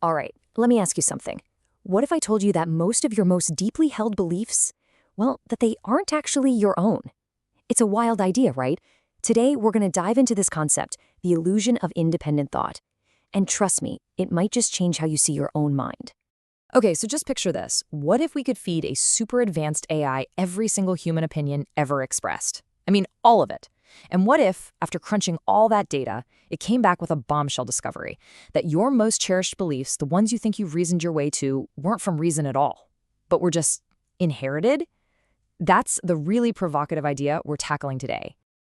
All right, let me ask you something. What if I told you that most of your most deeply held beliefs, well, that they aren't actually your own? It's a wild idea, right? Today, we're going to dive into this concept, the illusion of independent thought. And trust me, it might just change how you see your own mind. Okay, so just picture this. What if we could feed a super advanced AI every single human opinion ever expressed? I mean, all of it. And what if, after crunching all that data, it came back with a bombshell discovery that your most cherished beliefs, the ones you think you've reasoned your way to, weren't from reason at all, but were just inherited? That's the really provocative idea we're tackling today.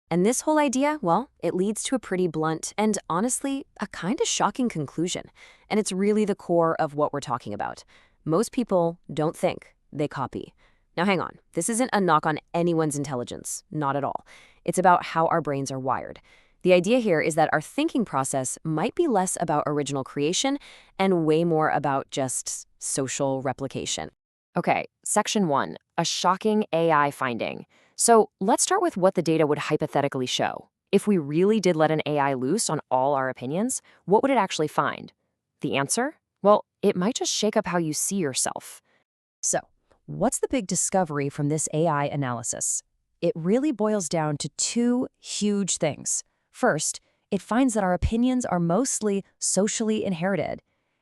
And this whole idea, well, it leads to a pretty blunt and honestly, a kind of shocking conclusion. And it's really the core of what we're talking about. Most people don't think, they copy. Now hang on, this isn't a knock on anyone's intelligence, not at all. It's about how our brains are wired. The idea here is that our thinking process might be less about original creation and way more about just social replication. Okay, section 1, a shocking AI finding. So let's start with what the data would hypothetically show. If we really did let an AI loose on all our opinions, what would it actually find? The answer? Well, it might just shake up how you see yourself. So, what's the big discovery from this AI analysis? It really boils down to two huge things. First, it finds that our opinions are mostly socially inherited.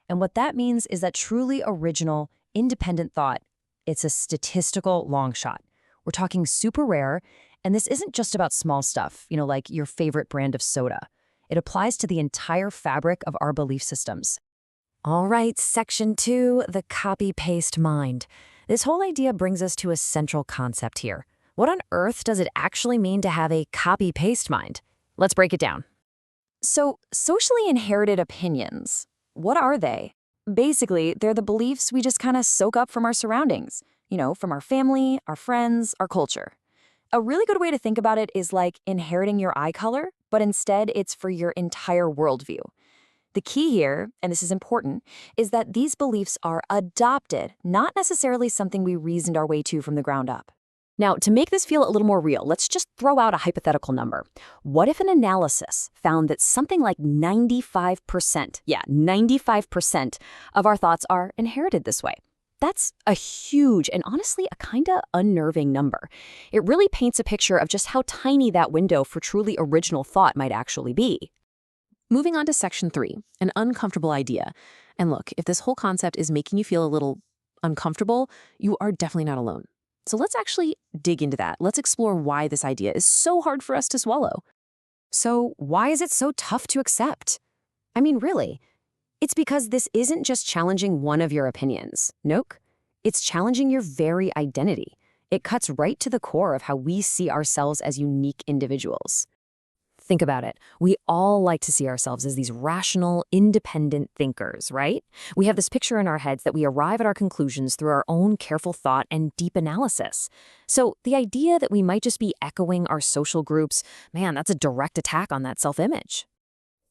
And what that means is that truly original, independent thought, it's a statistical long shot. We're talking super rare, and this isn't just about small stuff, like your favorite brand of soda. It applies to the entire fabric of our belief systems. All right, section 2, the copy-paste mind. This whole idea brings us to a central concept here. What on earth does it actually mean to have a copy-paste mind? Let's break it down. So, socially inherited opinions, what are they? Basically, they're the beliefs we just kind of soak up from our surroundings, from our family, our friends, our culture. A really good way to think about it is like inheriting your eye color, but instead it's for your entire worldview. The key here, and this is important, is that these beliefs are adopted, not necessarily something we reasoned our way to from the ground up. Now, to make this feel a little more real, let's just throw out a hypothetical number. What if an analysis found that something like 95% of our thoughts are inherited this way? That's a huge and honestly a kinda unnerving number. It really paints a picture of just how tiny that window for truly original thought might actually be. Moving on to section 3, an uncomfortable idea. And look, if this whole concept is making you feel a little uncomfortable, you are definitely not alone. So let's actually dig into that. Let's explore why this idea is so hard for us to swallow. So why is it so tough to accept? I mean, really, it's because this isn't just challenging one of your opinions. Nope. It's challenging your very identity. It cuts right to the core of how we see ourselves as unique individuals. Think about it. We all like to see ourselves as these rational, independent thinkers, right? We have this picture in our heads that we arrive at our conclusions through our own careful thought and deep analysis. So the idea that we might just be echoing our social groups, man, that's a direct attack on that self-image.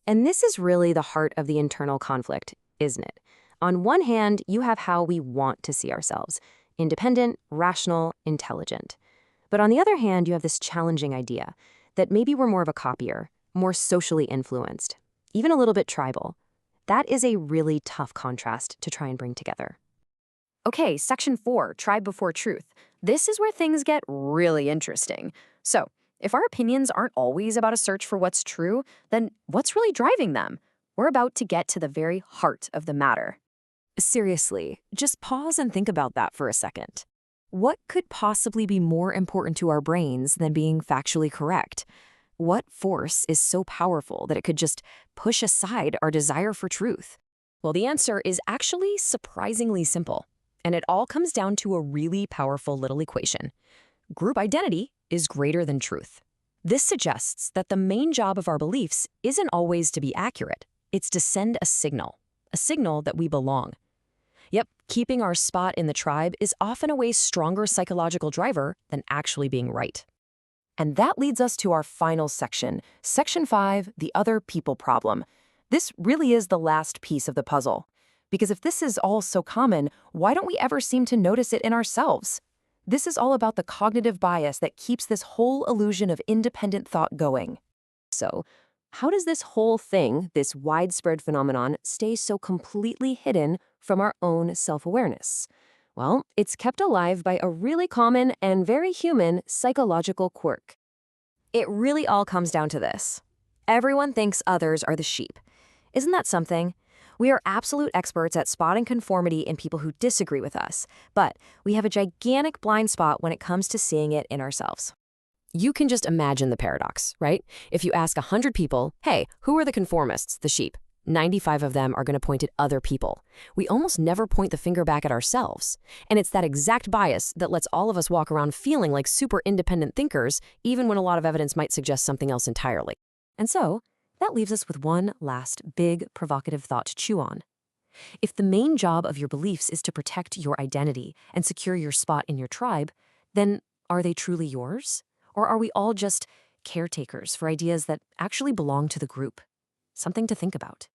And this is really the heart of the internal conflict, isn't it? On one hand, you have how we want to see ourselves, independent, rational, intelligent. But on the other hand, you have this challenging idea that maybe we're more of a copier, more socially influenced, even a little bit tribal. That is a really tough contrast to try and bring together. Okay, section 4, tribe before truth. This is where things get really interesting. So, if our opinions aren't always about a search for what's true, then what's really driving them? We're about to get to the very heart of the matter. Seriously, just pause and think about that for a second. What could possibly be more important to our brains than being factually correct? What force is so powerful that it could just push aside our desire for truth? Well, the answer is actually surprisingly simple, and it all comes down to a really powerful little equation. Group identity is greater than truth. This suggests that the main job of our beliefs isn't always to be accurate. It's to send a signal that we belong. Yep, keeping our spot in the tribe is often a way stronger psychological driver than actually being right. And that leads us to our final section, section 5, the other people problem. This really is the last piece of the puzzle. Because if this is all so common, why don't we ever seem to notice it in ourselves? This is all about the cognitive bias that keeps this whole illusion of independent thought going. So, How does this whole thing, this widespread phenomenon, stay so completely hidden from our own self-awareness? Well, it's kept alive by a really common and very human psychological quirk. It really all comes down to this. Everyone thinks others are the sheep. Isn't that something? We are absolute experts at spotting conformity in people who disagree with us, but we have a gigantic blind spot when it comes to seeing it in ourselves. You can just imagine the paradox, right? If you ask 100 people, hey, who are the conformists, the sheep? 95 of them are going to point at other people. We almost never point the finger back at ourselves. And it's that exact bias that lets all of us walk around feeling like super independent thinkers, even when a lot of evidence might suggest something else entirely. And so, that leaves us with one last big provocative thought to chew on. If the main job of your beliefs is to protect your identity and secure your spot in your tribe, then are they truly yours? Or are we all just caretakers for ideas that actually belong to the group? Something to think about.